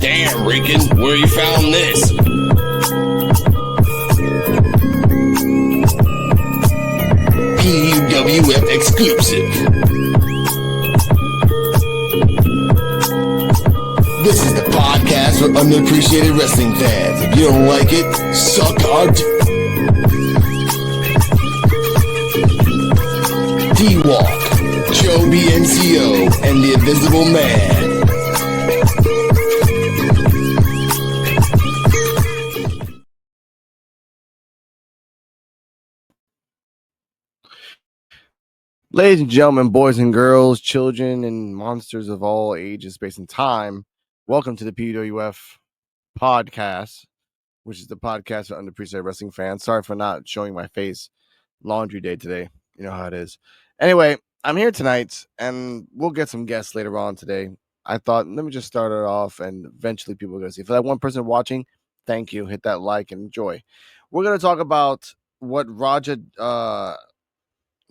Damn, Rican, where you found this? P.U.W.F exclusive. This is the podcast for underappreciated wrestling fans. If you don't like it, suck our D-Walk, Joe BNCO, and the Invisible Man. Ladies and gentlemen, boys and girls, children and monsters of all ages, space, and time, welcome to the P.U.W.F podcast, which is the podcast for underappreciated wrestling fans. Sorry for not showing my face. Laundry day today. You know how it is. Anyway, I'm here tonight, and we'll get some guests later on today. I thought, let me just start it off, and eventually people are going to see. For that one person watching, thank you. Hit that like and enjoy. We're going to talk about what Roger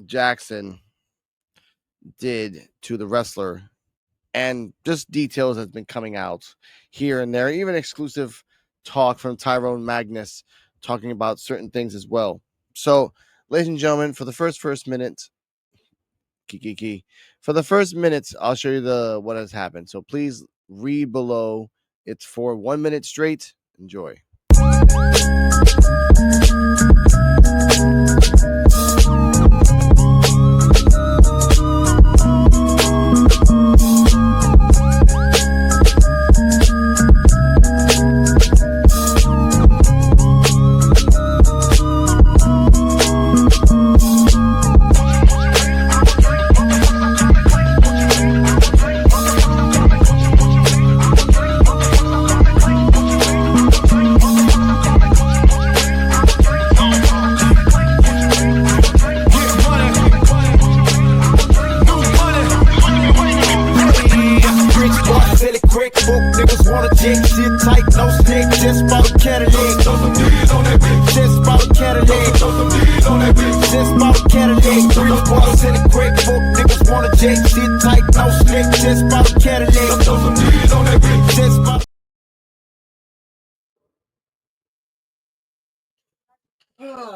Jackson did to the wrestler, and just details that's been coming out here and there, even exclusive talk from Tyrone Magnus talking about certain things as well. So, ladies and gentlemen, for the first minute, for the first minutes, I'll show you what has happened. So please read below. It's for 1 minute straight. Enjoy.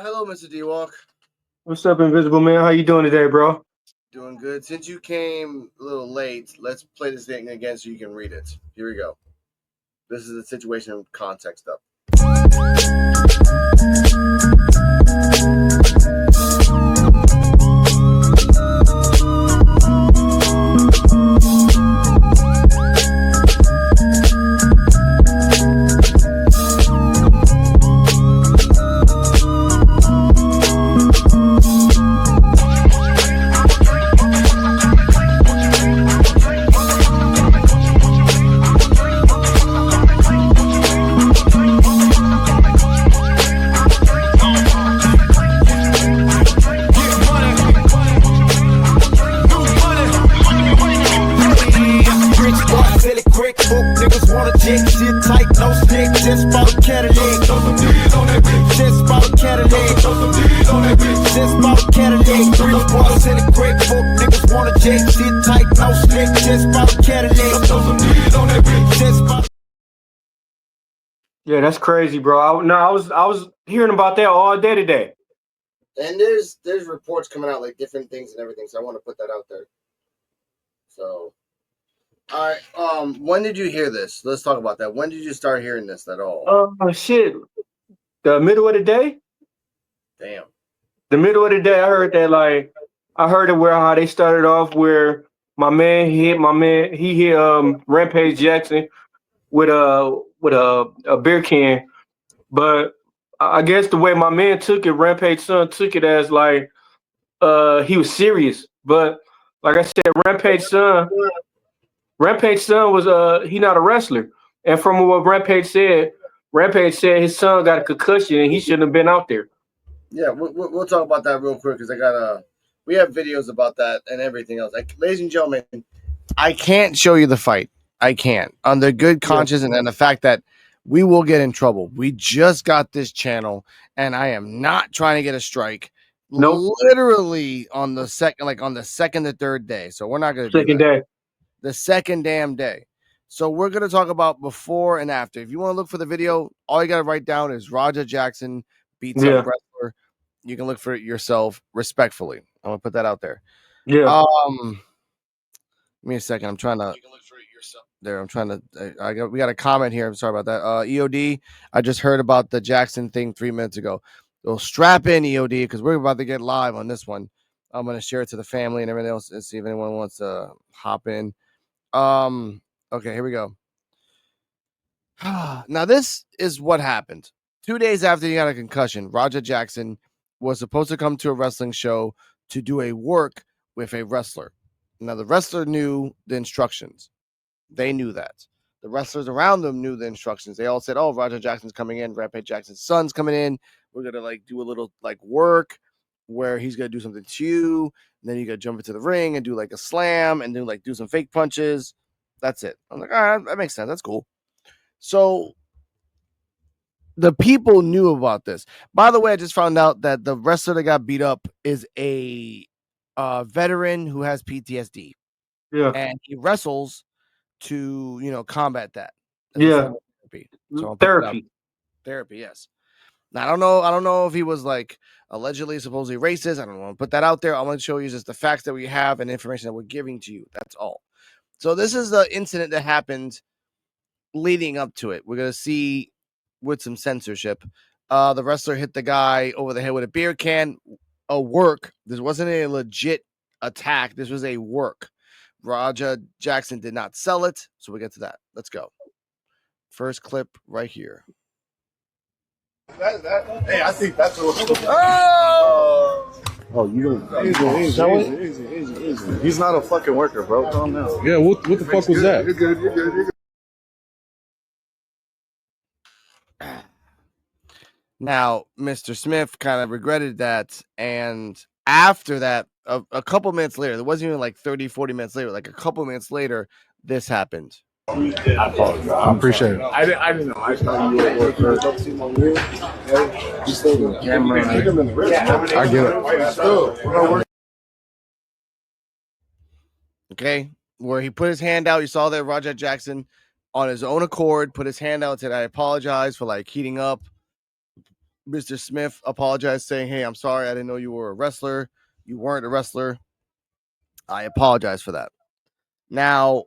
Hello, Mr. D-Walk. What's up, Invisible Man? How you doing today, bro? Doing good. Since you came a little late, let's play this thing again so you can read it. Here we go. This is the situation context up. Yeah, that's crazy, bro. I was hearing about that all day today. And there's reports coming out, like different things and everything, so I want to put that out there. So, all right. When did you hear this? Let's talk about that. When did you start hearing this at all? Shit. The middle of the day? Damn. The middle of the day, I heard that, like, I heard it where how they started off where he hit Rampage Jackson with a beer can. But I guess the way my man took it, Rampage son took it as like he was serious. But like I said, Rampage son was he not a wrestler. And from what Rampage said his son got a concussion and he shouldn't have been out there. Yeah, we'll talk about that real quick because we have videos about that and everything else. Like, ladies and gentlemen, I can't show you the fight. I can't. On the good conscience and the fact that we will get in trouble. We just got this channel, and I am not trying to get a strike. Nope. Literally on the second or third day. So we're not going to do that. Second day. The second damn day. So we're going to talk about before and after. If you want to look for the video, all you got to write down is Roger Jackson beats up wrestler. You can look for it yourself respectfully. I'm going to put that out there. Yeah. Give me a second. I'm trying to. You can look for it yourself. There. I'm trying to. We got a comment here. I'm sorry about that. EOD. I just heard about the Jackson thing 3 minutes ago. So strap in, EOD, because we're about to get live on this one. I'm going to share it to the family and everything else and see if anyone wants to hop in. Okay, here we go. Now, this is what happened. 2 days after he got a concussion, Roger Jackson was supposed to come to a wrestling show to do a work with a wrestler. Now, the wrestler knew the instructions. They knew that. The wrestlers around them knew the instructions. They all said, oh, Roger Jackson's coming in. Rampage Jackson's son's coming in. We're going to do a little work where he's going to do something to you. And then you got to jump into the ring and do a slam and then do some fake punches. That's it. I'm like, all right, that makes sense. That's cool. So the people knew about this. By the way, I just found out that the wrestler that got beat up is a veteran who has PTSD. Yeah. And he wrestles to, combat that. As a form of therapy. So therapy, yes. Now, I don't know if he was allegedly, supposedly racist. I don't want to put that out there. I'm going to show you just the facts that we have and information that we're giving to you. That's all. So this is the incident that happened leading up to it. We're going to see with some censorship. The wrestler hit the guy over the head with a beer can. A work. This wasn't a legit attack. This was a work. Roger Jackson did not sell it. So we get to that. Let's go. First clip right here. Hey, I think that's what. Oh, you gonna sell it? Easy. He's not a fucking worker, bro. Calm down. Yeah, what the fuck was that? You're good. Now, Mr. Smith kind of regretted that. And after that, a couple minutes later, it wasn't even 30, 40 minutes later, a couple minutes later, this happened. I apologize. I appreciate it. I didn't know. I thought you were a worker. I get it. Okay, where he put his hand out. You saw that Roger Jackson, on his own accord, put his hand out and said, I apologize for heating up. Mr. Smith apologized, saying, hey, I'm sorry. I didn't know you were a wrestler. You weren't a wrestler. I apologize for that. Now,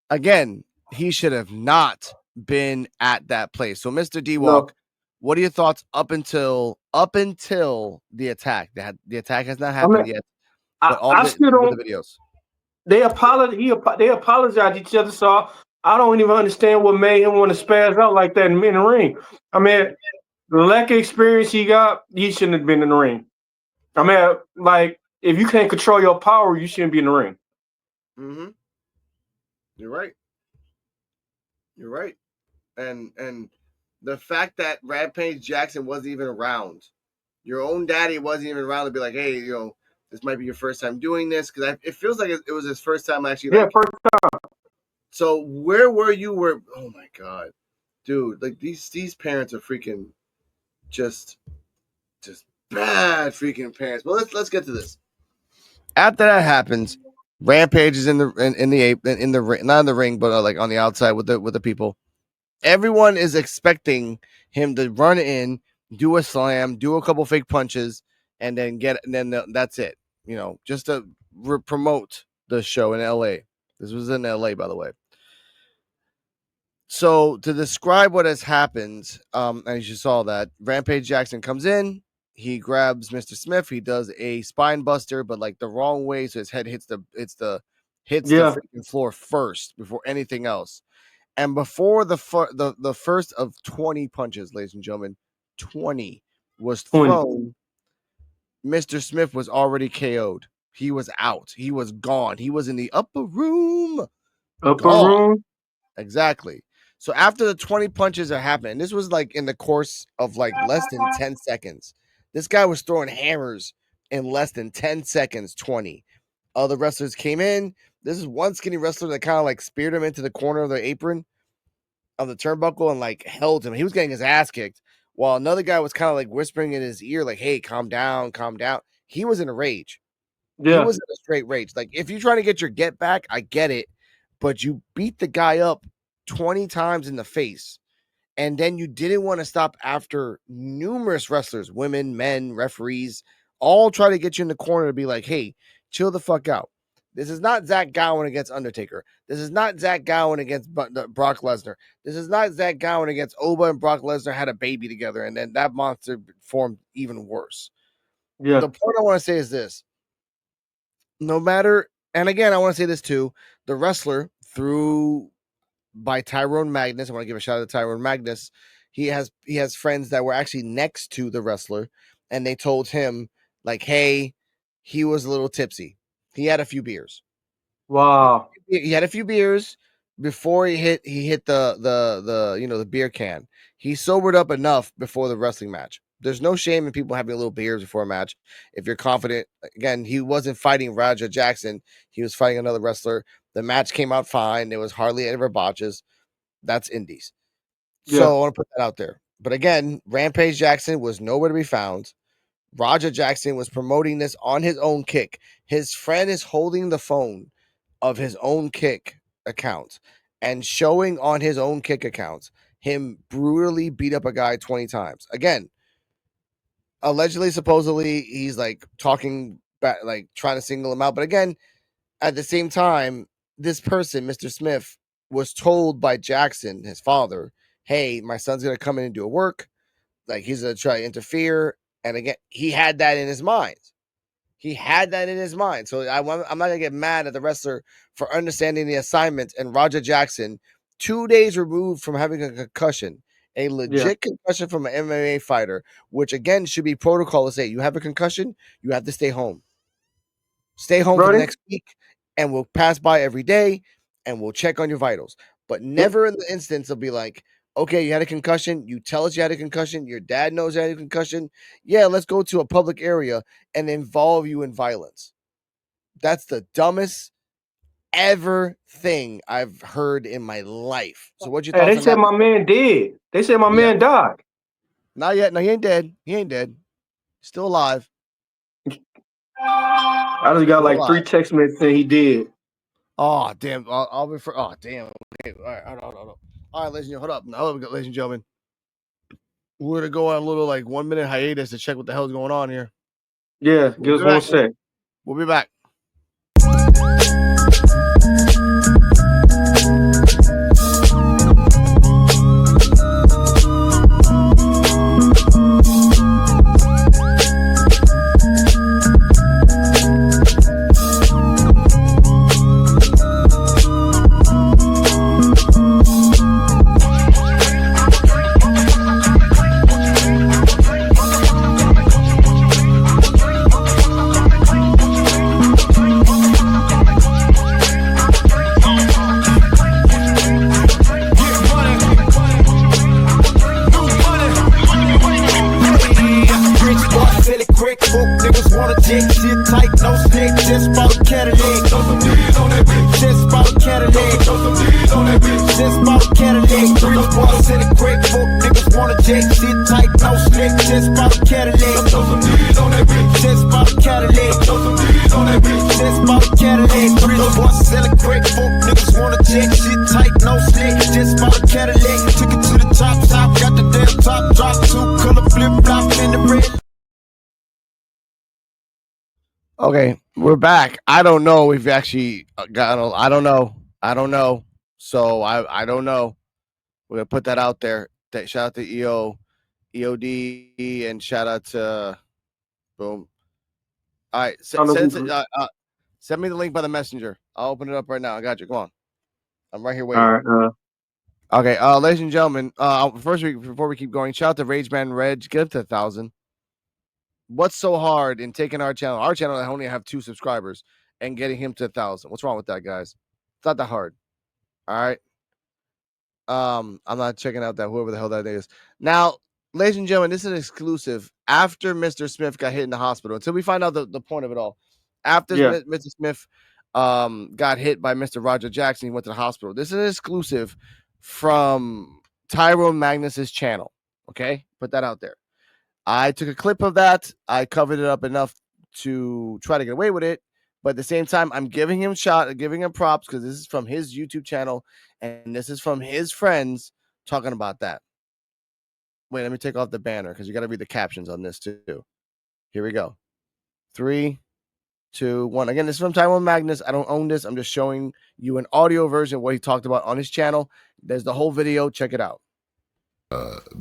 again, he should have not been at that place. So, Mr. D-Walk, what are your thoughts up until the attack? The attack has not happened yet. But I still don't. The videos. They apologized to each other, so I don't even understand what made him want to spaz out like that in the ring. I mean, the lack of experience he got, he shouldn't have been in the ring. I mean, if you can't control your power, you shouldn't be in the ring. Mm-hmm. You're right. And the fact that Rampage Jackson wasn't even around, your own daddy wasn't even around to be like, hey, this might be your first time doing this, because it feels like it was his first time actually. First time. So where were you? Oh my god, dude! These parents are freaking just bad freaking parents. Well, let's get to this. After that happens, Rampage is in the ring, not in the ring, but on the outside with the people. Everyone is expecting him to run in, do a slam, do a couple fake punches, and then that's it. Just to promote the show in LA. This was in LA, by the way. So to describe what has happened, as you saw that Rampage Jackson comes in, he grabs Mr. Smith, he does a spine buster, but the wrong way, so his head hits the freaking floor first before anything else. And before the first of 20 punches, ladies and gentlemen, 20 was thrown, Mr. Smith was already KO'd. He was out. He was gone. He was in the upper room. Room? Exactly. So after the 20 punches are happening, this was in the course of less than 10 seconds. This guy was throwing hammers in less than 10 seconds, 20. Other wrestlers came in. This is one skinny wrestler that kind of speared him into the corner of the apron of the turnbuckle and held him. He was getting his ass kicked while another guy was kind of whispering in his ear, hey, calm down. He was in a rage. Yeah. He was in a straight rage. If you're trying to get your get back, I get it. but you beat the guy up 20 times in the face. And then you didn't want to stop after numerous wrestlers, women, men, referees, all try to get you in the corner to be like, hey, chill the fuck out. This is not Zach Gowen against Undertaker. This is not Zach Gowen against Brock Lesnar. This is not Zach Gowen against Oba and Brock Lesnar had a baby together, and then that monster formed even worse. Yeah. The point I want to say is this. No matter, and again, I want to say this too, the wrestler through by Tyrone Magnus. I want to give a shout out to Tyrone Magnus. He has friends that were actually next to the wrestler, and they told him like, "Hey, he was a little tipsy. He had a few beers. Wow. He had a few beers before he hit the beer can. He sobered up enough before the wrestling match. There's no shame in people having a little beers before a match if you're confident. Again, he wasn't fighting Raja Jackson. He was fighting another wrestler. The match came out fine. There was hardly any botches. That's indies. Yeah. So I want to put that out there. But again, Rampage Jackson was nowhere to be found. Raja Jackson was promoting this on his own kick. His friend is holding the phone of his own kick account and showing on his own kick account him brutally beat up a guy 20 times. Again, allegedly, supposedly, he's like talking back, like trying to single him out. But again, at the same time, this person, Mr. Smith, was told by Jackson, his father, hey, my son's going to come in and do a work. Like he's going to try to interfere. And again, he had that in his mind. So I'm not going to get mad at the wrestler for understanding the assignment. And Roger Jackson, 2 days removed from having a concussion, a legit concussion from an MMA fighter, which again should be protocol to say, you have a concussion, you have to stay home. Stay home for the next week, and we'll pass by every day, and we'll check on your vitals. But never in the instance of be like, okay, you had a concussion. You tell us you had a concussion. Your dad knows you had a concussion. Yeah, let's go to a public area and involve you in violence. That's the dumbest ever thing I've heard in my life. So what's your thoughts Hey, they on said that? my man did. They said my man died. Not yet. No, he ain't dead. Still alive. I just got like 3 text messages saying he did. Oh, damn. I'll refer. Oh, damn. Okay. All right. Hold on. All right, ladies and gentlemen. Hold up. Ladies and gentlemen. We're going to go on a little like 1 minute hiatus to check what the hell's going on here. Yeah, give us 1 sec. We'll be back. Okay, we're back. I don't know if we actually got. I don't know. So I don't know. We're gonna put that out there. Shout out to EOD, and shout out to boom. All right, send me the link by the messenger. I'll open it up right now. I got you. Come on, I'm right here waiting. All right. Okay, ladies and gentlemen. Before we keep going, shout out to Rageman Reg. Get up to 1,000. What's so hard in taking our channel? Our channel that only have 2 subscribers and getting him to 1,000. What's wrong with that, guys? It's not that hard. All right. I'm not checking out that whoever the hell that is. Now, ladies and gentlemen, this is an exclusive. After Mr. Smith got hit in the hospital, until we find out the point of it all. After Mr. Smith got hit by Mr. Roger Jackson, he went to the hospital. This is an exclusive from Tyrone Magnus's channel. Okay, put that out there. I took a clip of that. I covered it up enough to try to get away with it, But at the same time, I'm giving him props because this is from his YouTube channel and this is from his friends talking about that. Wait, let me take off the banner because you got to read the captions on this too. Here we go. 3, 2, 1. Again, this is from Tyrone Magnus. I don't own this. I'm just showing you an audio version of what he talked about on his channel. There's the whole video. Check it out.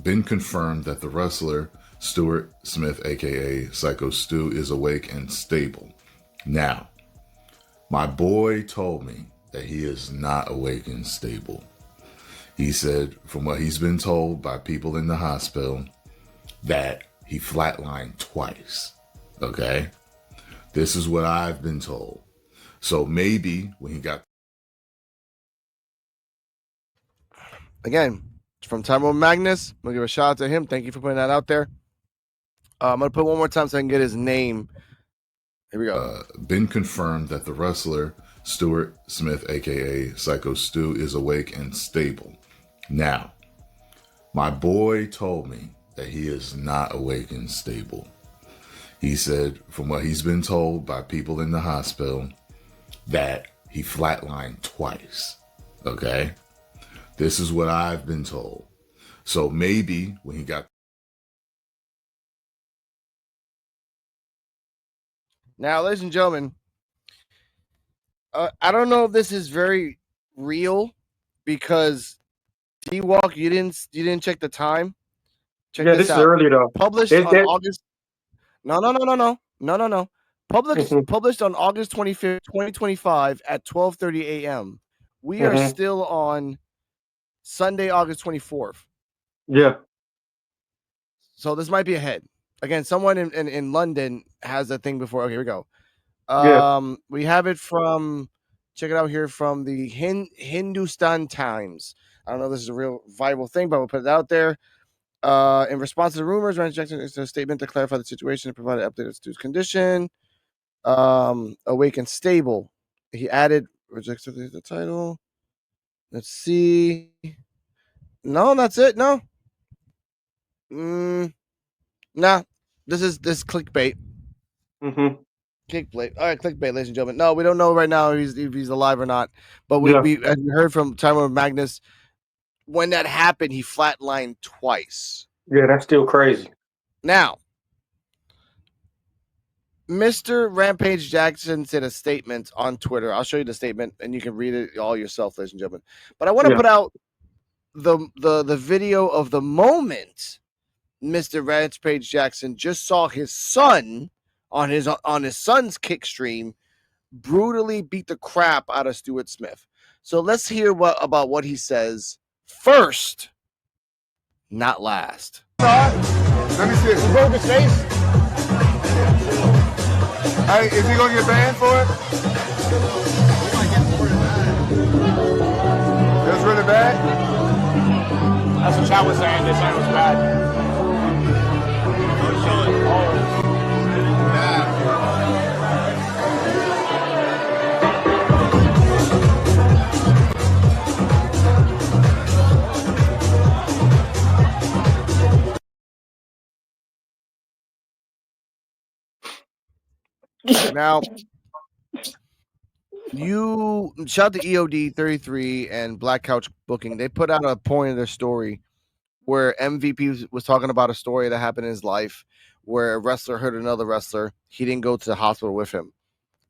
Been confirmed that the wrestler Stuart Smith, aka Psycho Stu, is awake and stable. Now, my boy told me that he is not awake and stable. He said, from what he's been told by people in the hospital, that he flatlined twice. Okay? This is what I've been told. So maybe when he got... Again, it's from Tyrone Magnus. I'm going to give a shout out to him. Thank you for putting that out there. I'm going to put one more time so I can get his name. Here we go. Been confirmed that the wrestler Stuart Smith, aka Psycho Stu, is awake and stable. Now, my boy told me that he is not awake and stable. He said, from what he's been told by people in the hospital, that he flatlined twice. Okay? This is what I've been told. So maybe when he got... Now, ladies and gentlemen, I don't know if this is very real because D-Walk, you didn't check the time. Check this out. is early though. Published on August. No. Published on August 25th, 2025 at 12:30 a.m. We are still on Sunday, August 24th. Yeah. So this might be ahead. Again, someone in London has a thing before. Okay, here we go. We have it from, check it out here, from the Hindustan Times. I don't know if this is a real viable thing, but we'll put it out there. In response to the rumors, Randy Jackson issued a statement to clarify the situation and provide an update of Stu's condition. Awake and stable. He added, rejects the title. Let's see. No, that's it. No. Nah. This is clickbait. Clickbait. All right, clickbait, ladies and gentlemen. No, we don't know right now if he's alive or not. But we as we heard from Tyrone Magnus, when that happened, he flatlined twice. Yeah, that's still crazy. Now, Mr. Rampage Jackson said a statement on Twitter. I'll show you the statement, and you can read it all yourself, ladies and gentlemen. But I want to put out the video of the moment Mr. Rampage Jackson just saw his son on his son's kick stream brutally beat the crap out of Stuart Smith. So let's hear about what he says first, not last. Let me see it. He broke his face. Hey, is he gonna get banned for it? It was really bad? That's what Chad was saying. They said it was bad. Now, you shout out to EOD 33 and Black Couch Booking. They put out a point in their story where MVP was talking about a story that happened in his life where a wrestler hurt another wrestler. He didn't go to the hospital with him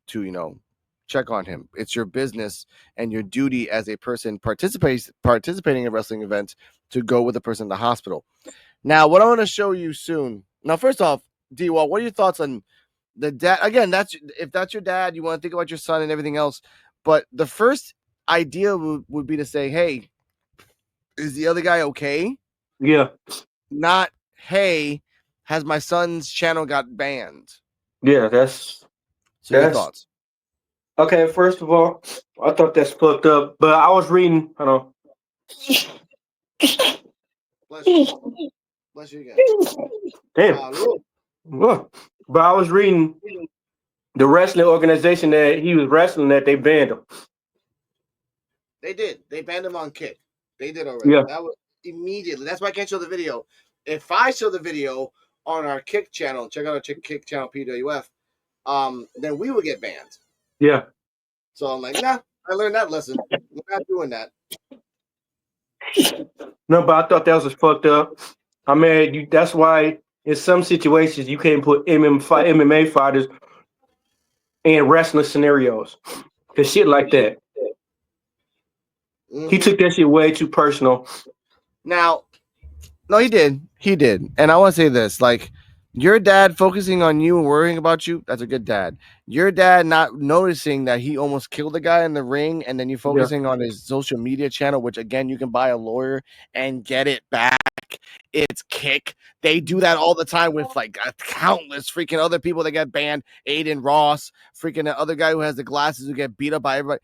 to, check on him. It's your business and your duty as a person participating in a wrestling event to go with the person in the hospital. Now, what I want to show you soon. Now, first off, D-Wall, what are your thoughts on the dad? Again, if that's your dad, you want to think about your son and everything else. But the first idea would be to say, hey, is the other guy okay? Yeah. Not, hey, has my son's channel got banned? Yeah, that's... So your thoughts? Okay, first of all, I thought that's fucked up. But I was reading, I don't know. Bless you. Bless you again. Damn. But I was reading the wrestling organization that he was wrestling at, they banned him. They did. They banned him on Kick. They did already. Yeah. That was immediately. That's why I can't show the video. If I show the video on our Kick channel, check out our Kick channel, P.U.W.F, then we would get banned. Yeah. So I'm like, nah, I learned that lesson. We're not doing that. No, but I thought that was fucked up. I mean, that's why in some situations you can't put MMA fighters in wrestling scenarios. Cause shit like that. He took that shit way too personal. Now, no, he did. He did. And I want to say this, like, your dad focusing on you and worrying about you, that's a good dad. Your dad not noticing that he almost killed the guy in the ring, and then you focusing on his social media channel, which, again, you can buy a lawyer and get it back. It's Kick. They do that all the time with, like, countless freaking other people that get banned. Aiden Ross, freaking the other guy who has the glasses who get beat up by everybody.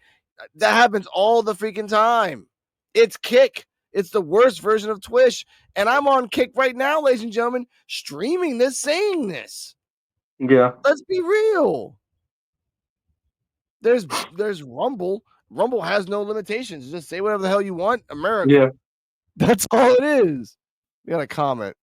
That happens all the freaking time. It's Kick. It's the worst version of Twitch. And I'm on Kick right now, ladies and gentlemen, streaming this, saying this. Yeah. Let's be real. There's Rumble. Rumble has no limitations. Just say whatever the hell you want. America. Yeah. That's all it is. We got a comment.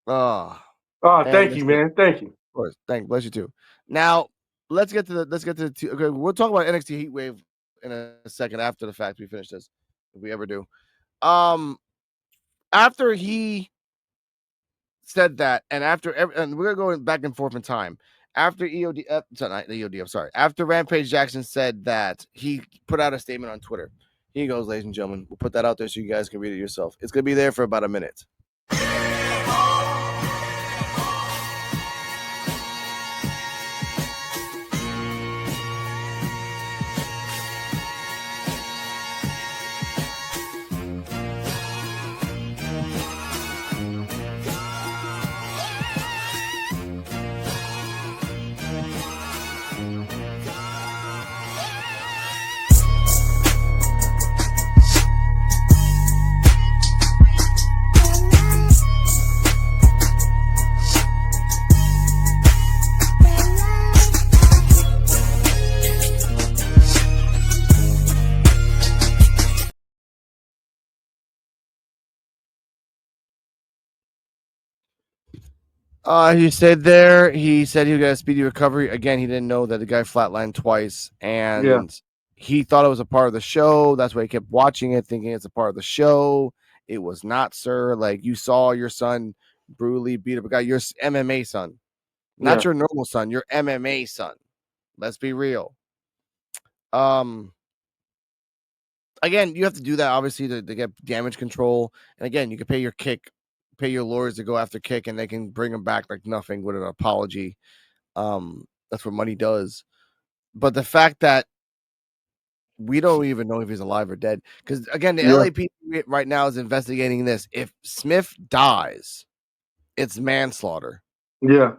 Oh, thank you, man. Thank you. Of course. Bless you too. Now, let's get to the okay, we'll talk about NXT Heatwave in a second after the fact we finish this, if we ever do. After he said that, and and we're going back and forth in time. After after Rampage Jackson said that, he put out a statement on Twitter. Here you goes, ladies and gentlemen. We'll put that out there so you guys can read it yourself. It's gonna be there for about a minute. He said he got a speedy recovery. Again, he didn't know that the guy flatlined twice, and he thought it was a part of the show. That's why he kept watching it, thinking it's a part of the show. It was not, sir. Like, you saw your son brutally beat up a guy. Your MMA son, not your normal son, your MMA son. Let's be real. Again, you have to do that obviously to get damage control, and again, you can pay your lawyers to go after Kick, and they can bring him back like nothing with an apology. That's what money does. But the fact that we don't even know if he's alive or dead, because again, the LAPD right now is investigating this. If Smith dies, it's manslaughter. Yeah.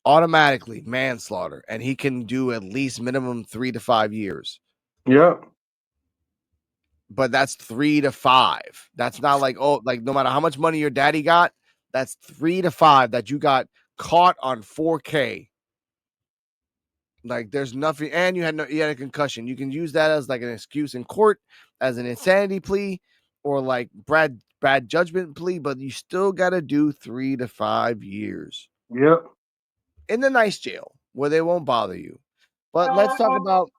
Automatically manslaughter, and he can do at least minimum 3 to 5 years. Yeah. But that's 3 to 5. That's not like, no matter how much money your daddy got, that's 3 to 5 that you got caught on 4K. Like, there's nothing, and you had a concussion. You can use that as like an excuse in court, as an insanity plea, or like bad judgment plea, but you still got to do 3 to 5 years. Yep. In the nice jail where they won't bother you. But let's talk about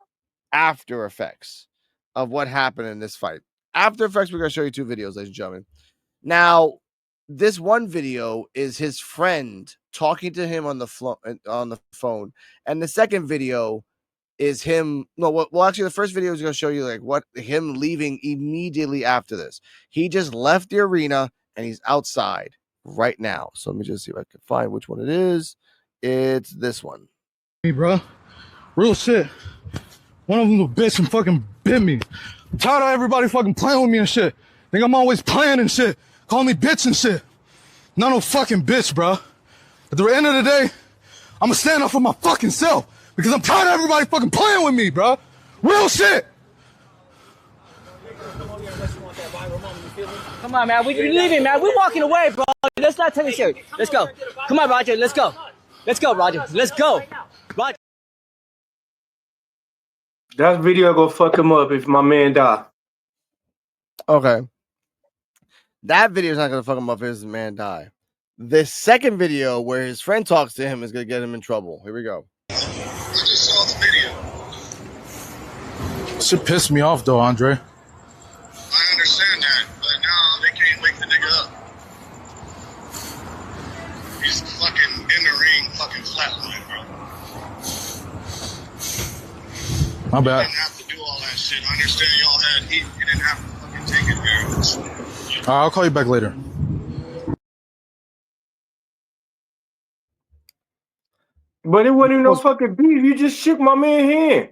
after effects of what happened in this fight. After effects, we're going to show you 2 videos, ladies and gentlemen. Now, this one video is his friend talking to him on the phone, and the second video is him. Actually, the first video is going to show you like him leaving immediately after this. He just left the arena and he's outside right now. So let me just see if I can find which one it is. It's this one. Hey, bro, real shit. One of them little bitch and fucking bit me. I'm tired of everybody fucking playing with me and shit. Think I'm always playing and shit. Call me bitch and shit. Not no fucking bitch, bro. At the end of the day, I'm gonna stand up for my fucking self because I'm tired of everybody fucking playing with me, bro. Real shit. Come on, man. We're leaving, man. We're walking away, bro. Let's not take it serious. Let's go. Come on, Roger. Let's go. Let's go, Roger. Let's go. Roger. That video gonna fuck him up if my man die. Okay. That video is not gonna fuck him up if his man die. The second video where his friend talks to him is gonna get him in trouble. Here we go. I just saw the video. Shit pissed me off though, Andre. I understand that, but now they can't wake the nigga up. He's fucking in the ring, fucking flatline, bro. My You bad. didn't have to do all that shit. I understand y'all had heat. You didn't have to fucking take it there. I'll call you back later. But it wasn't even no fucking beef. You just shook my man's hand.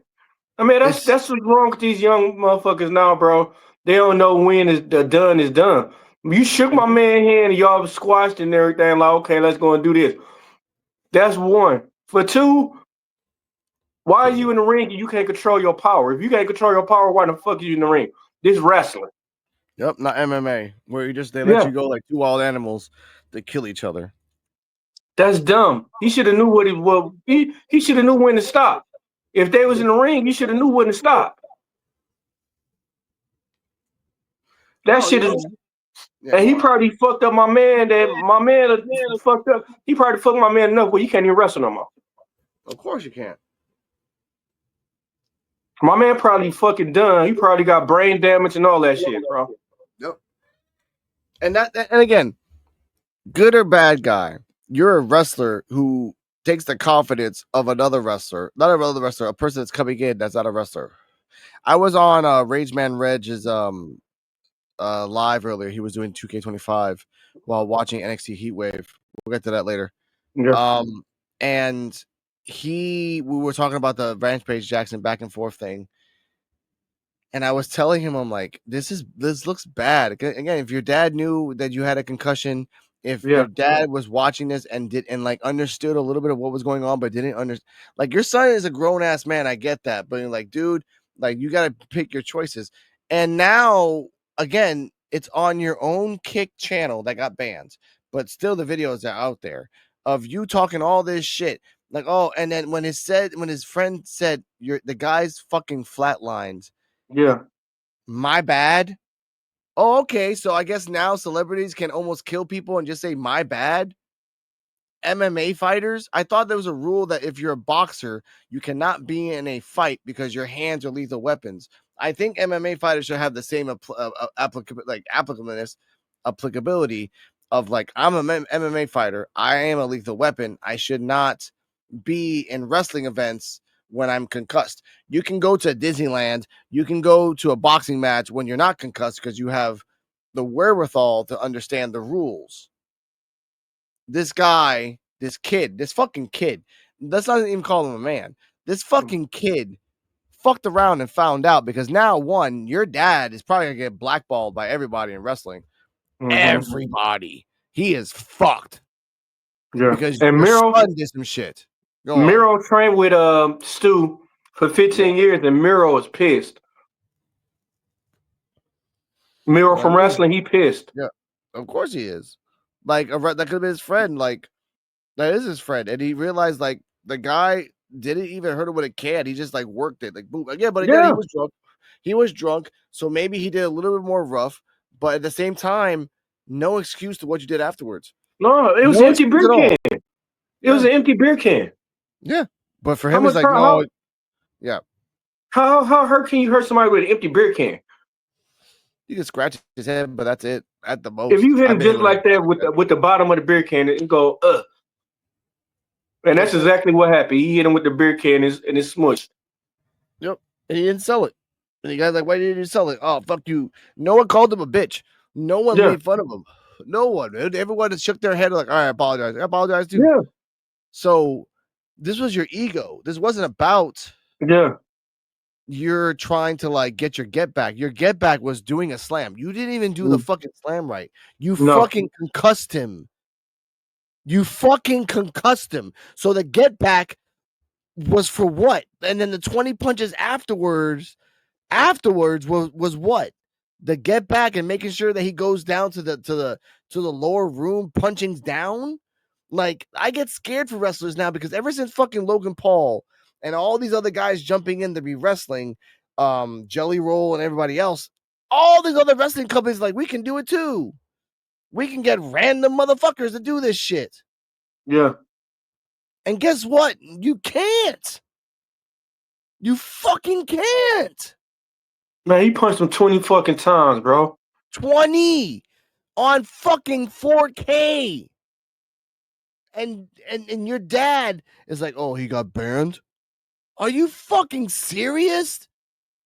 I mean, that's what's wrong with these young motherfuckers now, bro. They don't know when is done is done. You shook my man's hand and y'all squashed and everything. Like, okay, let's go and do this. That's one. For two, why are you in the ring and you can't control your power? If you can't control your power, why the fuck are you in the ring? This wrestling. Yep, not MMA, where they let you go like two wild animals to kill each other. That's dumb. He should have knew what he should have knew when to stop. If they was in the ring, he should have knew when to stop. That shit is, and he probably fucked up my man. That my man fucked up. He probably fucked my man enough where he can't even wrestle no more. Of course you can't. My man probably fucking done. He probably got brain damage and all that shit, bro. Yep. And again, good or bad guy, you're a wrestler who takes the confidence of another wrestler, not another wrestler, a person that's coming in that's not a wrestler. I was on Rage Man Reg's live earlier. He was doing 2K25 while watching NXT Heatwave. We'll get to that later. Yeah. And we were talking about the Rampage Jackson back and forth thing. And I was telling him, I'm like, this looks bad. Again, if your dad knew that you had a concussion, if your dad was watching this and understood a little bit of what was going on, but didn't understand, like, your son is a grown ass man. I get that, but like, dude, like, you got to pick your choices. And now, again, it's on your own Kick channel that got banned, but still the videos are out there of you talking all this shit. Like, oh, and then when his friend said the guy's fucking flatlined. Yeah. My bad. Oh, okay. So I guess now celebrities can almost kill people and just say my bad. MMA fighters, I thought there was a rule that if you're a boxer, you cannot be in a fight because your hands are lethal weapons. I think MMA fighters should have the same applicability of like, I'm an MMA fighter. I am a lethal weapon. I should not be in wrestling events when I'm concussed. You can go to Disneyland. You can go to a boxing match when you're not concussed because you have the wherewithal to understand the rules. This guy, this fucking kid, let's not even call him a man. This fucking kid fucked around and found out because now, one, your dad is probably going to get blackballed by everybody in wrestling. Mm-hmm. Everybody. He is fucked. Yeah. Because and your Miro son did some shit. Miro trained with Stu for 15 years, and Miro is pissed. Miro from wrestling, he pissed. Yeah, of course he is. Like, that could have been his friend. Like, that is his friend, and he realized like the guy didn't even hurt him with a can. He just like worked it, like boom. Again, but again, he was drunk. He was drunk, so maybe he did a little bit more rough. But at the same time, no excuse to what you did afterwards. No, it was an empty beer can. It was an empty beer can. Yeah, but for him, it's like no. Yeah. How hurt can you hurt somebody with an empty beer can? You can scratch his head, but that's it at the most. If you hit him just like that with the bottom of the beer can, it go and that's exactly what happened. He hit him with the beer can and it's smushed. Yep, and he didn't sell it. And the guy's like, "Why didn't you sell it?" Oh, fuck you! No one called him a bitch. No one made fun of him. No one. Everyone shook their head like, "All right, I apologize. I apologize too." Yeah. So this was your ego. This wasn't about. Yeah. You're trying to like get your get back. Your get back was doing a slam. You didn't even do the fucking slam right. You fucking concussed him. You fucking concussed him. So the get back was for what? And then the 20 punches afterwards was what? The get back and making sure that he goes down to the lower room punching down. Like, I get scared for wrestlers now because ever since fucking Logan Paul and all these other guys jumping in to be wrestling, Jelly Roll and everybody else, all these other wrestling companies like, we can do it too. We can get random motherfuckers to do this shit. Yeah. And guess what? You can't. You fucking can't. Man, he punched him 20 fucking times, bro. 20 on fucking 4K. And your dad is like, oh, he got banned? Are you fucking serious?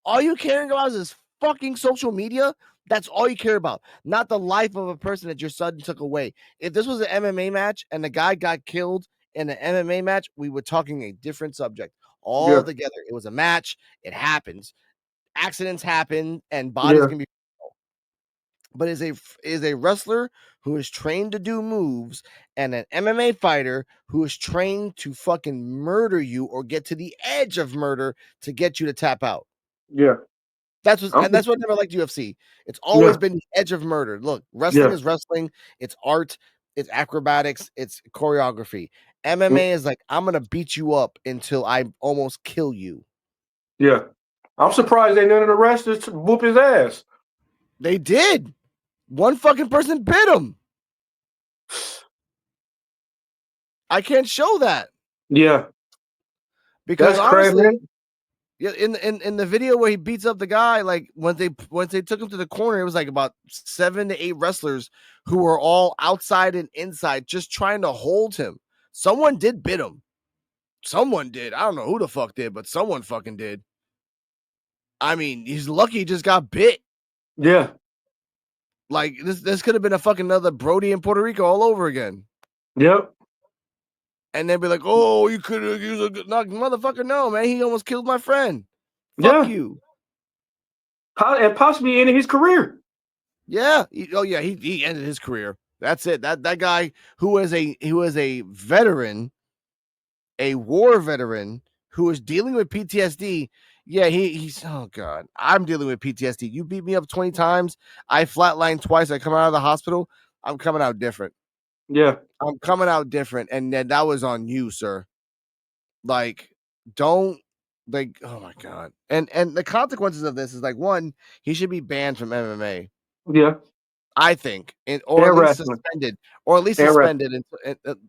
All you caring about is his fucking social media? That's all you care about, not the life of a person that your son took away. If this was an MMA match and the guy got killed in an MMA match, we were talking a different subject Yeah, altogether. It was a match. It happens. Accidents happen and bodies yeah, can be. But is a wrestler who is trained to do moves and an MMA fighter who is trained to fucking murder you or get to the edge of murder to get you to tap out. yeah. That's what I'm, and that's what I never liked UFC. It's always yeah, been the edge of murder. Look, wrestling yeah, is wrestling. It's art. It's acrobatics. It's choreography. MMA is like, I'm gonna beat you up until I almost kill you. yeah. I'm surprised they none of the wrestlers whoop his ass. They did. One fucking person bit him. I can't show that Yeah, because that's crazy, honestly, man. yeah, in the video where he beats up the guy, like once they took him to the corner, it was like about 7 to 8 wrestlers who were all outside and inside just trying to hold him. Someone did bit him. Someone did. I don't know who the fuck did, but someone fucking did. I mean, he's lucky he just got bit. Yeah, Like this could have been a fucking another Brody in Puerto Rico all over again. yep, And they'd be like, "Oh, you could have used a good motherfucker." No, man, he almost killed my friend. Fuck yeah. you. And possibly ending his career. Yeah. He ended his career. That's it. That guy who is a veteran, a war veteran who is dealing with PTSD. Yeah, he's oh god. I'm dealing with PTSD. You beat me up 20 times. I flatlined twice. I come out of the hospital. I'm coming out different. Yeah, I'm coming out different. And then that was on you, sir. Like, don't like, oh my god. And the consequences of this is like, one, he should be banned from MMA. yeah. I think, or at And least wrestling. suspended, And wrestling.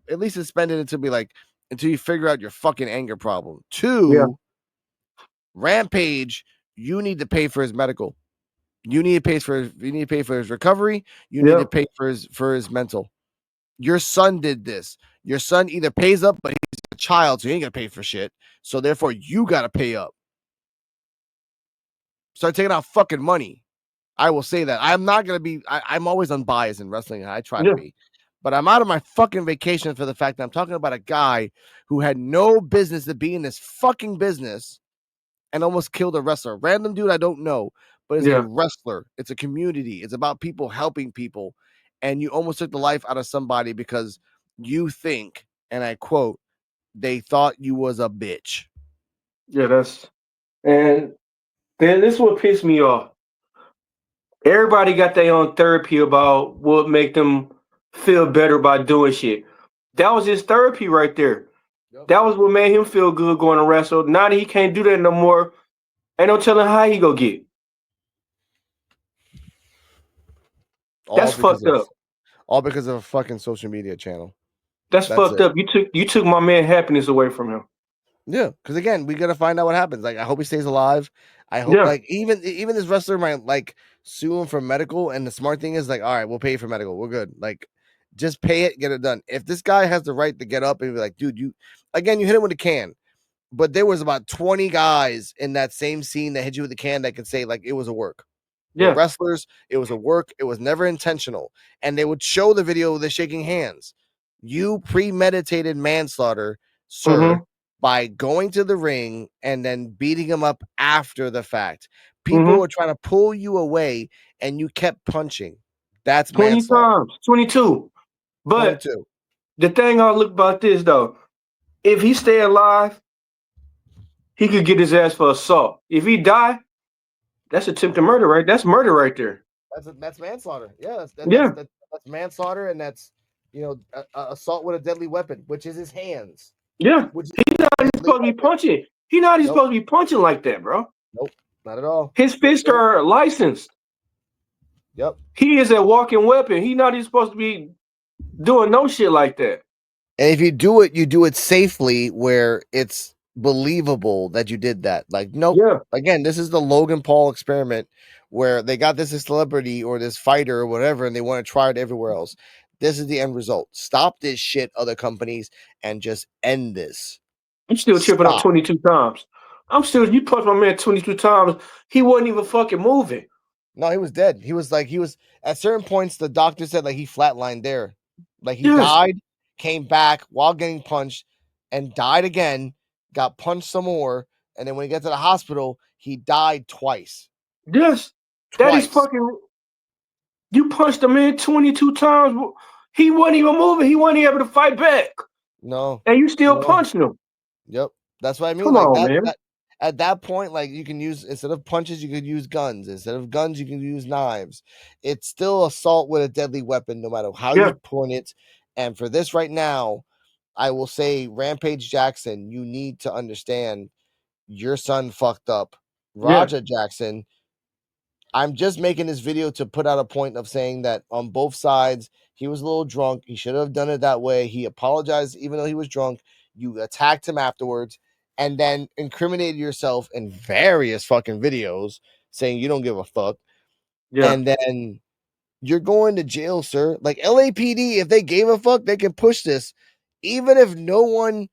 at least suspended until be like until you figure out your fucking anger problem. Yeah, 2, Rampage, you need to pay for his medical. You need to pay for his recovery. You need yeah, to pay for his mental. Your son did this. Your son either pays up, but he's a child, so he ain't gonna pay for shit. So therefore, you gotta pay up. Start taking out fucking money. I will say that. I'm not gonna be. I'm always unbiased in wrestling. I try to yeah, be, but I'm out of my fucking vacation for the fact that I'm talking about a guy who had no business to be in this fucking business and almost killed a wrestler. Random dude I don't know, but is a yeah, wrestler. It's a community. It's about people helping people, and you almost took the life out of somebody because you think, and I quote, they thought you was a bitch. yeah. And then this is what pissed me off. Everybody got their own therapy about what make them feel better by doing shit. That was his therapy right there. Yep. That was what made him feel good going to wrestle. Now that he can't do that no more, ain't no telling how he go get. That's fucked up. All because of a fucking social media channel. That's That's fucked it. up. You took my man happiness away from him. Yeah, because again, we gotta find out what happens. Like, I hope he stays alive. I hope, Yeah, like, even this wrestler might like sue him for medical. And the smart thing is, like, all right, we'll pay for medical. We're good. Like, just pay it, get it done. If this guy has the right to get up and be like, dude, you hit him with a can. But there was about 20 guys in that same scene that hit you with a can that could say like it was a work. They're yeah, wrestlers. It was a work. It was never intentional. And they would show the video with the shaking hands. You premeditated manslaughter, mm-hmm, sir, by going to the ring and then beating him up after the fact. People mm-hmm. were trying to pull you away and you kept punching. That's 20 manslaughter. times, 22. But 22. the thing I look about this though, if he stay alive, he could get his ass for assault. If he die, that's attempted murder, right? That's murder right there. That's manslaughter. Yeah, Yeah, that's manslaughter, and that's assault with a deadly weapon, which is his hands. yeah. Which is He's not even deadly supposed to be weapon. punching. He's not even Nope. supposed to be punching like that, bro. Nope, not at all. His fists are licensed. Yep. He is a walking weapon. He's not even supposed to be doing no shit like that. And if you do it safely, where it's believable that you did that. Like, nope. Yeah. Again, this is the Logan Paul experiment where they got this celebrity or this fighter or whatever, and they want to try it everywhere else. This is the end result. Stop this shit, other companies, and just end this. I'm still tripping up Stop. 22 times. You punched my man 22 times. He wasn't even fucking moving. No, he was dead. He was at certain points, the doctor said like he flatlined there. Like he Yes. died, came back while getting punched, and died again, got punched some more, and then when he got to the hospital, he died twice. Yes. That is Twice. fucking. You punched a man 22 times. He wasn't even moving. He wasn't able to fight back. No. And you still No. punched him. Yep. That's what I mean. Come Like on, man. that at that point, like you can use, instead of punches, you could use guns. Instead of guns, you can use knives. It's still assault with a deadly weapon, no matter how Yeah. you point it. And for this right now, I will say, Rampage Jackson, you need to understand your son fucked up. Yeah. Raja Jackson, I'm just making this video to put out a point of saying that on both sides, he was a little drunk. He should have done it that way. He apologized, even though he was drunk. You attacked him afterwards and then incriminated yourself in various fucking videos saying you don't give a fuck. Yeah. And then you're going to jail, sir. Like LAPD, if they gave a fuck, they can push this. Even if no one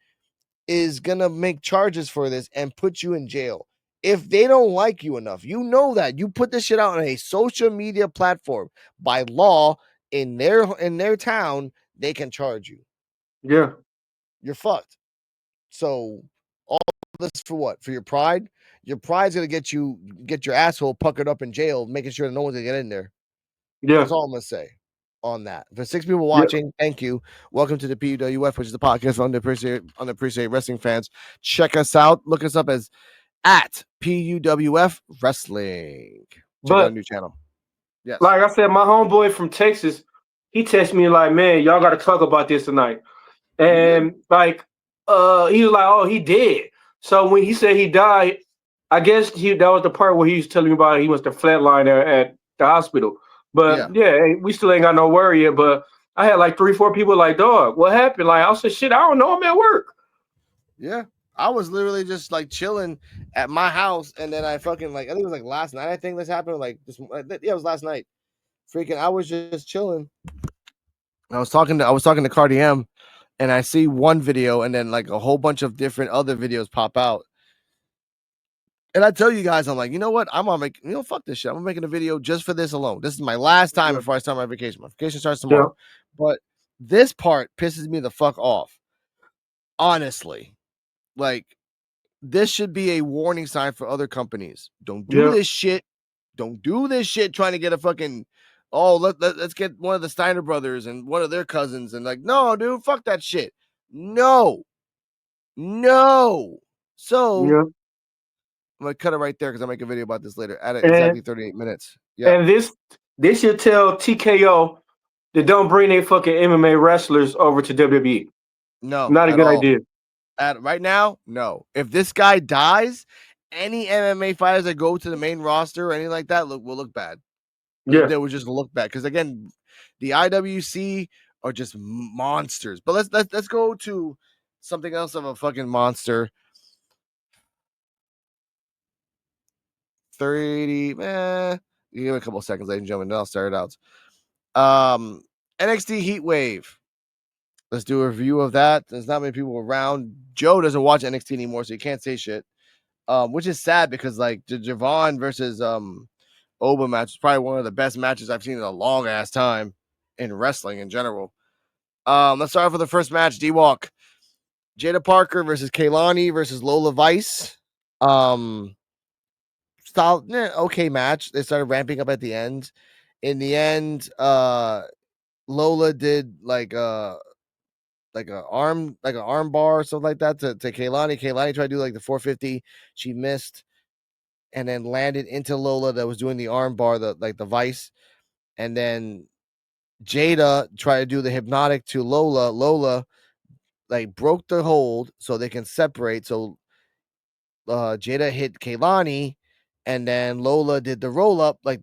is gonna make charges for this and put you in jail. If they don't like you enough, you know that you put this shit out on a social media platform, by law in their town, they can charge you. Yeah. You're fucked. So all this for what? For your pride? Your pride's gonna get your asshole puckered up in jail, making sure that no one's gonna get in there. Yeah. That's all I'm gonna say on that. For 6 people Yeah. watching, thank you. Welcome to the P.U.W.F, which is the podcast for underappreciated wrestling fans. Check us out. Look us up as at P.U.W.F Wrestling. Check out our But new channel. Yes. like I said, my homeboy from Texas, he texted me like, man, y'all got to talk about this tonight. And like, he was like, oh, he did. So when he said he died, I guess that was the part where he was telling me about he was the flatliner at the hospital. But yeah, we still ain't got no word yet. But I had like 3-4 people like, dog, what happened? Like, I said, shit, I don't know. I'm at work. Yeah. I was literally just like chilling at my house, and then I fucking I think it was like last night. I think this happened it was last night. Freaking, I was just chilling. I was talking to Cardi M, and I see one video, and then like a whole bunch of different other videos pop out. And I tell you guys, I'm like, you know what? I'm gonna make, fuck this shit. I'm making a video just for this alone. This is my last time before I start my vacation. My vacation starts tomorrow. But this part pisses me the fuck off. Honestly. Like, this should be a warning sign for other companies. Don't do this shit. Don't do this shit trying to get a fucking, let's get one of the Steiner brothers and one of their cousins, and like, no, dude, fuck that shit. No. So I'm gonna cut it right there because I'll make a video about this later at exactly 38 minutes. Yeah. And this should tell TKO that don't bring their fucking MMA wrestlers over to WWE. No, Not a good idea. Right now, no. If this guy dies, any MMA fighters that go to the main roster or anything like that will look bad. Yeah. They would just look bad because, again, the IWC are just monsters. But let's go to something else of a fucking monster. 30, give me a couple of seconds, ladies and gentlemen, then I'll start it out. NXT Heat Wave. Let's do a review of that. There's not many people around. Joe doesn't watch NXT anymore, so he can't say shit. Which is sad because like the Javon versus Oba match is probably one of the best matches I've seen in a long ass time in wrestling in general. Let's start off with the first match. D-Walk. Jada Parker versus Kaylani versus Lola Vice. Okay match. They started ramping up at the end. In the end, Lola did like an arm bar or something like that to Kaylani. Kaylani tried to do like the 450. She missed and then landed into Lola that was doing the arm bar, the vice. And then Jada tried to do the hypnotic to Lola. Lola like broke the hold so they can separate. So Jada hit Kaylani, and then Lola did the roll up like